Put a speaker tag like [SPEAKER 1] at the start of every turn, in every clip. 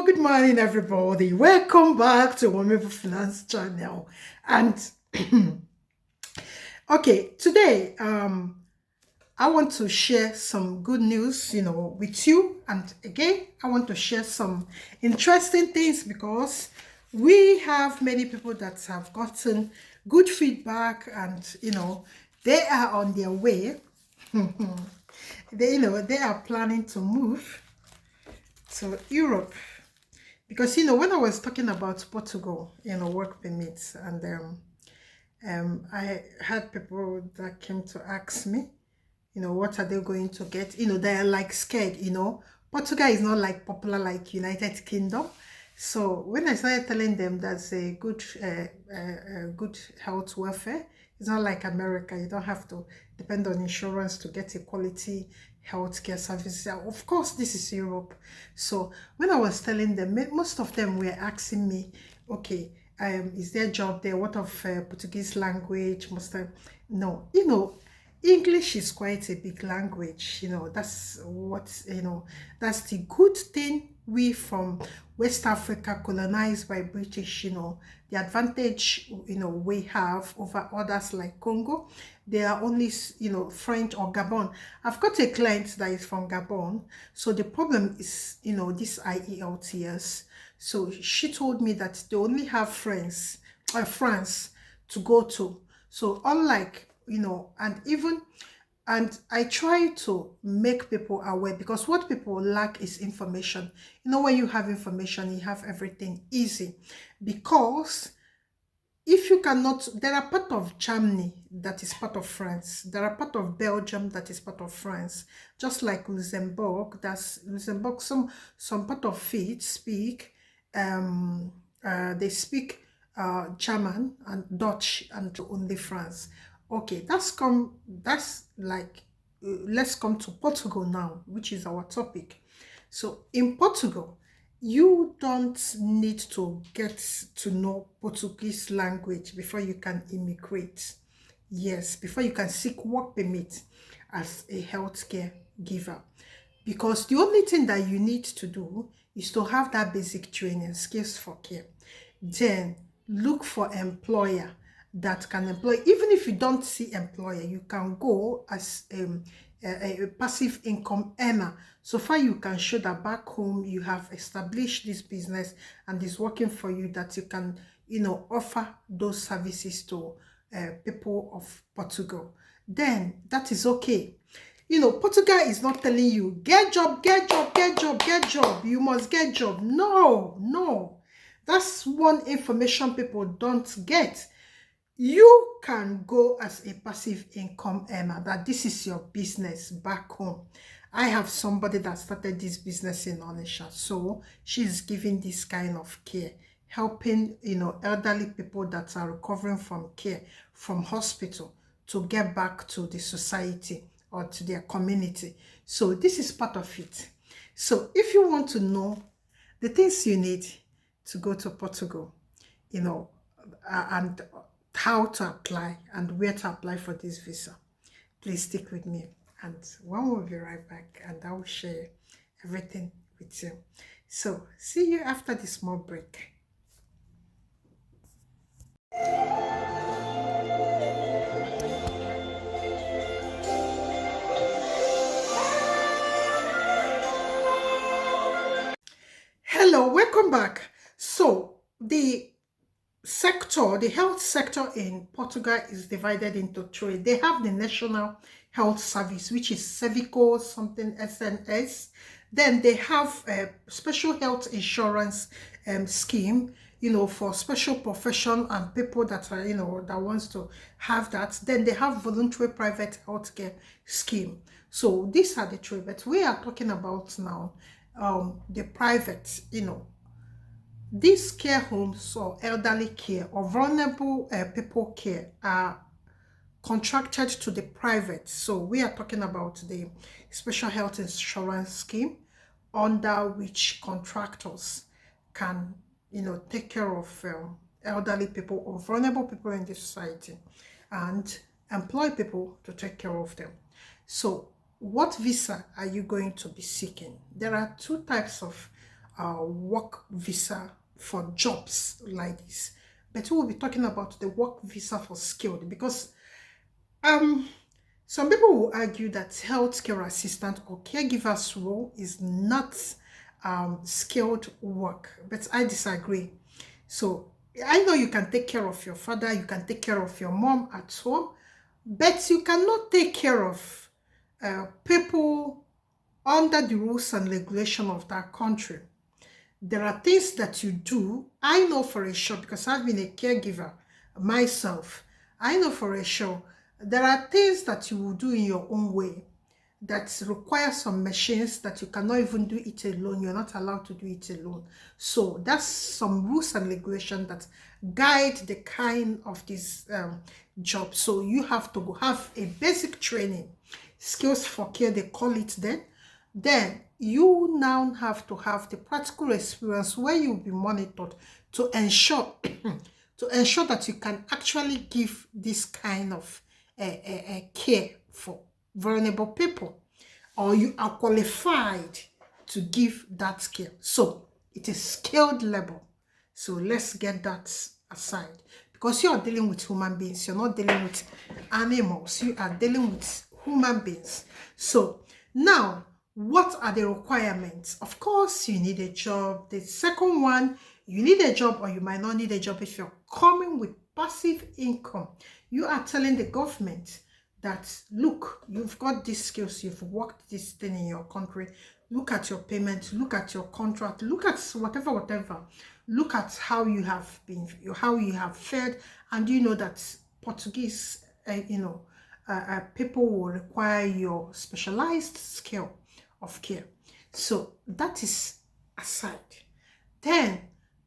[SPEAKER 1] good morning, everybody. Welcome back to Womiba Finance channel. And okay, today I want to share some good news, with you. And again, I want to share some interesting things because we have many people that have gotten good feedback, and they are on their way. They are planning to move to Europe. Because when I was talking about Portugal, work permits, and I had people that came to ask me, what are they going to get? They're like scared. Portugal is not like popular like United Kingdom. So when I started telling them that's a good health welfare, it's not like America. You don't have to depend on insurance to get a quality healthcare service. Of course, this is Europe. So when I was telling them, most of them were asking me, okay, is there a job there? What of Portuguese language? Most time, no. English is quite a big language. That's what, that's the good thing. We from West Africa, colonized by British, the advantage, we have over others like Congo. They are only, French or Gabon. I've got a client that is from Gabon. So the problem is, this IELTS. So she told me that they only have France to go to. So unlike, and I try to make people aware, because what people lack is information. When you have information, you have everything easy. Because if you cannot, there are part of Germany that is part of France. There are part of Belgium that is part of France. Just like Luxembourg, that's Luxembourg. Some part of it speak, they speak German and Dutch and only France. Okay, that's like, let's come to Portugal now, which is our topic. So in Portugal, you don't need to get to know Portuguese language before you can immigrate. Yes, before you can seek work permit as a healthcare giver. Because the only thing that you need to do is to have that basic training, skills for care. Then look for employer that can employ. Even if you don't see employer, you can go as a passive income earner. So far you can show that back home you have established this business and is working for you, that you can offer those services to people of Portugal. Then that is okay. Portugal is not telling you get job, get job, get job, get job, you must get job. No, that's one information people don't get. You can go as a passive income earner, that this is your business back home. I have somebody that started this business in Onisha, so she's giving this kind of care, helping elderly people that are recovering from care from hospital to get back to the society or to their community. So this is part of it. So if you want to know the things you need to go to Portugal, and how to apply and where to apply for this visa, please stick with me, and one will be right back and I will share everything with you. So see you after this small break. Hello, welcome back. So the health sector in Portugal is divided into three. They have the National Health Service, which is cervical something SNS. Then they have a special health insurance scheme, for special profession and people that are, that wants to have that. Then they have voluntary private healthcare scheme. So these are the three, but we are talking about now the private, these care homes or elderly care or vulnerable people care are contracted to the private. So we are talking about the special health insurance scheme, under which contractors can, take care of elderly people or vulnerable people in the society and employ people to take care of them. So what visa are you going to be seeking? There are two types of work visa for jobs like this, but we will be talking about the work visa for skilled, because um some people will argue that healthcare assistant or caregiver's role is not skilled work, but I disagree. So I know you can take care of your father, you can take care of your mom at home, but you cannot take care of people under the rules and regulation of that country. There are things that you do. I know for a sure, because I've been a caregiver myself. I know for a sure there are things that you will do in your own way that require some machines that you cannot even do it alone. You're not allowed to do it alone. So that's some rules and regulations that guide the kind of this job. So you have to have a basic training, skills for care, they call it then you now have to have the practical experience where you'll be monitored to ensure to ensure that you can actually give this kind of care for vulnerable people, or you are qualified to give that care. So it is skilled labor. So let's get that aside, because you are dealing with human beings. You're not dealing with animals. You are dealing with human beings. So now, what are the requirements? Of course, you need a job. The second one, you need a job, or you might not need a job. If you're coming with passive income, you are telling the government that, look, you've got these skills, you've worked this thing in your country, look at your payment, look at your contract, look at whatever, look at how you have been, how you have fared, and you know that Portuguese, people will require your specialized skill of care. So that is aside. Then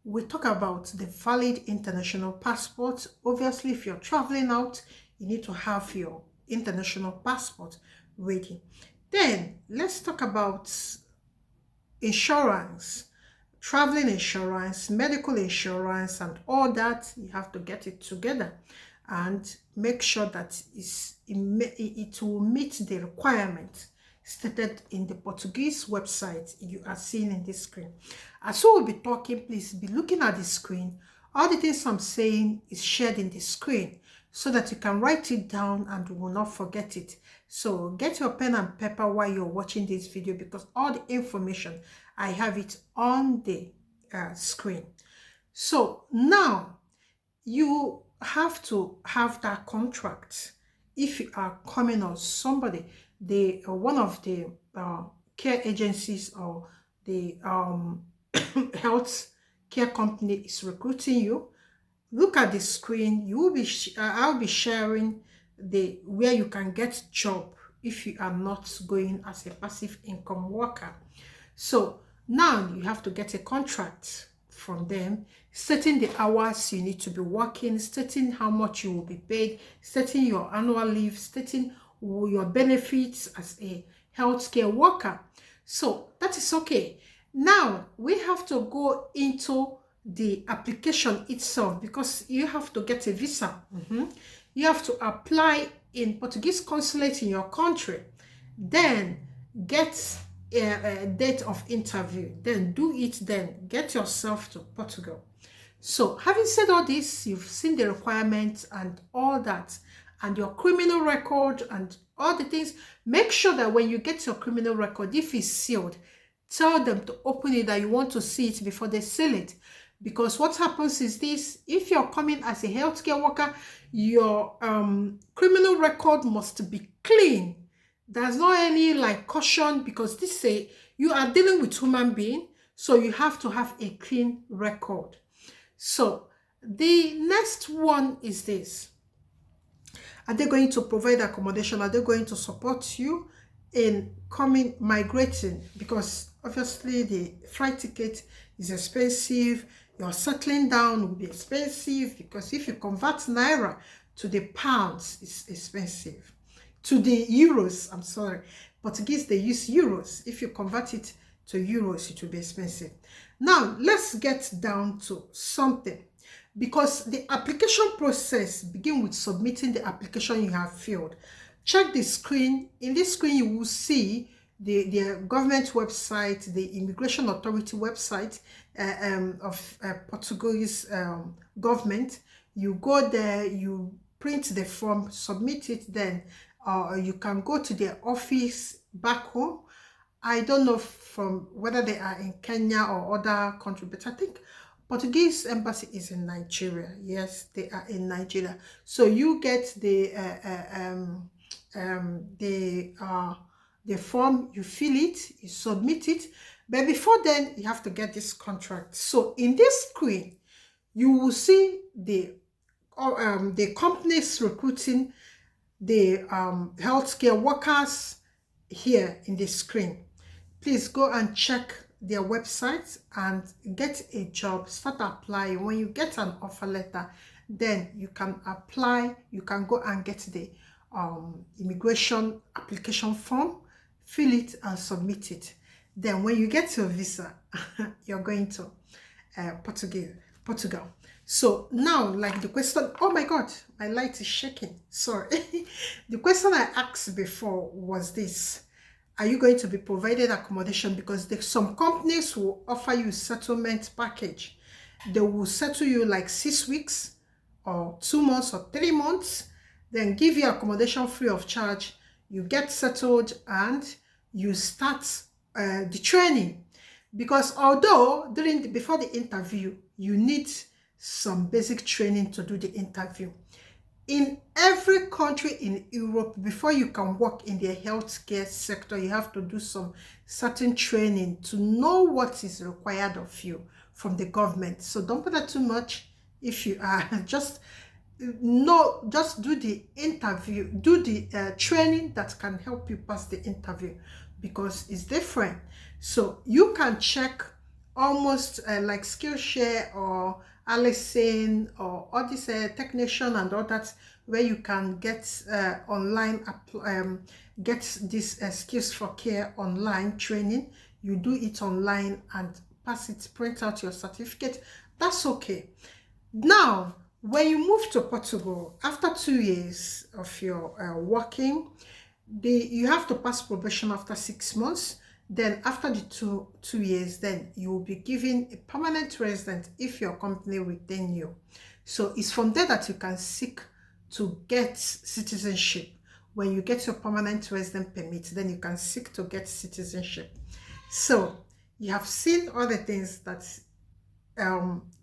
[SPEAKER 1] we talk about the valid international passport. Obviously, if you're traveling out, you need to have your international passport ready. Then let's talk about insurance, traveling insurance, medical insurance, and all that. You have to get it together and make sure that it will meet the requirements stated in the Portuguese website you are seeing in this screen. As we will be talking, please be looking at the screen. All the things I'm saying is shared in the screen so that you can write it down and you will not forget it. So get your pen and paper while you're watching this video, because all the information, I have it on the screen. So now you have to have that contract. If you are coming, or somebody, one of the care agencies or the health care company is recruiting you, look at the screen. You will be I'll be sharing the where you can get job if you are not going as a passive income worker. So now you have to get a contract from them, stating the hours you need to be working, stating how much you will be paid, stating your annual leave, stating your benefits as a healthcare worker. So that is okay. Now we have to go into the application itself, because you have to get a visa. You have to apply in Portuguese consulate in your country, then get a date of interview, then do it, then get yourself to Portugal. So having said all this, you've seen the requirements and all that, and your criminal record and all the things. Make sure that when you get your criminal record, if it's sealed, tell them to open it, that you want to see it before they seal it. Because what happens is this: if you're coming as a healthcare worker, your criminal record must be clean. There's not any like caution, because this you are dealing with human being, so you have to have a clean record. So the next one is this: are they going to provide accommodation? Are they going to support you in migrating? Because obviously the flight ticket is expensive. Your settling down will be expensive, because if you convert naira to the pounds, it's expensive. To the euros, I'm sorry. Portuguese, they use euros. If you convert it to euros, it will be expensive. Now, let's get down to something, because the application process begins with submitting the application you have filled. Check the screen. In this screen, you will see the government website, the immigration authority website of Portuguese government. You go there, you print the form, submit it, then you can go to their office back home. I don't know from whether they are in Kenya or other country, but I think Portuguese embassy is in Nigeria. Yes, they are in Nigeria. So you get the form, you fill it, you submit it, but before then you have to get this contract. So in this screen, you will see the companies recruiting the healthcare workers here in the screen. Please go and check their website and get a job. Start applying. When you get an offer letter, then you can apply. You can go and get the immigration application form, fill it and submit it. Then when you get your visa, you're going to Portugal. So now, like the question, oh my God, my light is shaking. Sorry. The question I asked before was this: are you going to be provided accommodation? Because some companies will offer you settlement package. They will settle you like 6 weeks or 2 months or 3 months, then give you accommodation free of charge. You get settled and you start the training. Because although before the interview, you need some basic training to do the interview. In every country in Europe, before you can work in the healthcare sector, you have to do some certain training to know what is required of you from the government. So don't bother too much. If you are just do the interview, do the training that can help you pass the interview, because it's different. So you can check almost like Skillshare or Allison or all this technician and all that, where you can get online get this skills for care online training. You do it online and pass it, print out your certificate. That's okay. Now when you move to Portugal after 2 years of your working, you have to pass probation after 6 months. Then after the two years, then you will be given a permanent resident if your company retain you. So it's from there that you can seek to get citizenship. When you get your permanent resident permit, then you can seek to get citizenship. So you have seen all the things that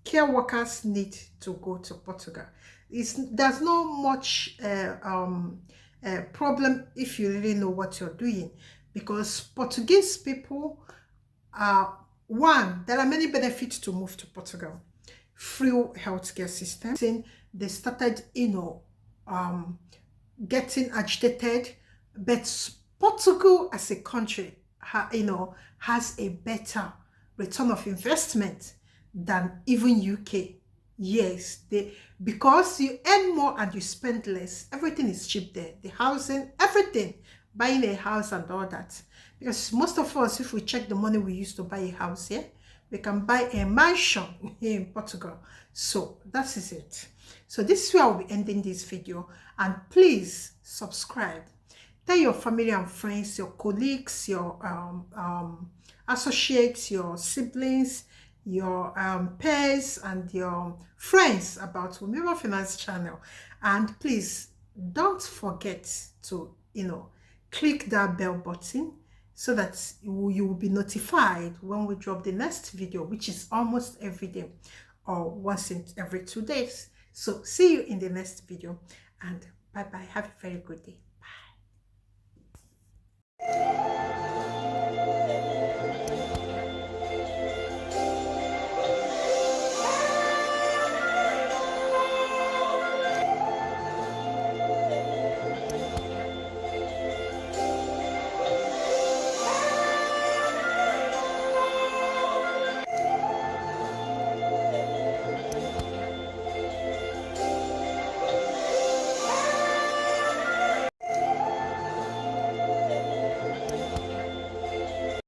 [SPEAKER 1] care workers need to go to Portugal. There's not much problem if you really know what you're doing. Because Portuguese people are, one, there are many benefits to move to Portugal. Free healthcare system. They started, getting agitated, but Portugal as a country, has a better return of investment than even UK. Yes, because you earn more and you spend less. Everything is cheap there. The housing, everything. Buying a house and all that, because most of us, if we check the money we used to buy a house here, we can buy a mansion here in Portugal. So that is it. So this is where I'll be ending this video, and please subscribe. Tell your family and friends, your colleagues, your associates, your siblings, your peers and your friends about Womiba Finance channel. And please don't forget to click that bell button so that you will be notified when we drop the next video, which is almost every day or once in every 2 days. So see you in the next video, and bye bye. Have a very good day.